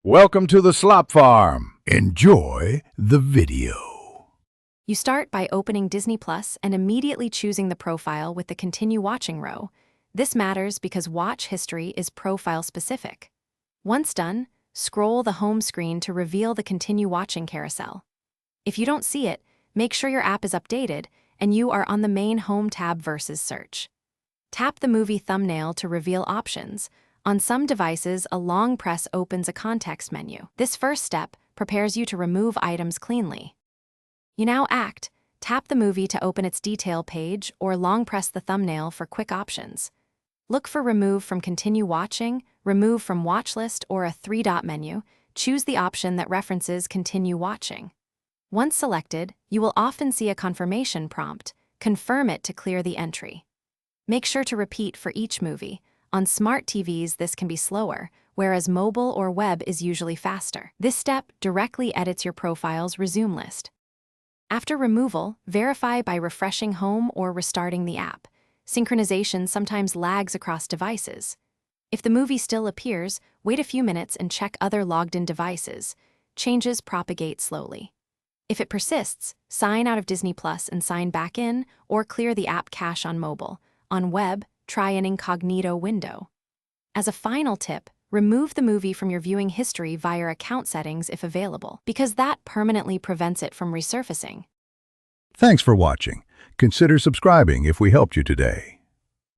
Welcome to the Slop Farm. Enjoy the video. You start by opening Disney Plus and immediately choosing the profile with the Continue Watching row. This matters because watch history is profile specific. Once done, scroll the home screen to reveal the Continue Watching carousel. If you don't see it, make sure your app is updated and you are on the main home tab versus search. Tap the movie thumbnail to reveal options. On some devices, a long press opens a context menu. This first step prepares you to remove items cleanly. You now act. Tap the movie to open its detail page or long press the thumbnail for quick options. Look for Remove from Continue Watching, Remove from Watch List, or a three-dot menu. Choose the option that references Continue Watching. Once selected, you will often see a confirmation prompt. Confirm it to clear the entry. Make sure to repeat for each movie. On smart TVs, this can be slower, whereas mobile or web is usually faster. This step directly edits your profile's resume list. After removal, verify by refreshing home or restarting the app. Synchronization sometimes lags across devices. If the movie still appears, wait a few minutes and check other logged-in devices. Changes propagate slowly. If it persists, sign out of Disney Plus and sign back in, or clear the app cache on mobile. On web, try an incognito window. As a final tip, remove the movie from your viewing history via account settings if available, because that permanently prevents it from resurfacing. Thanks for watching. Consider subscribing if we helped you today.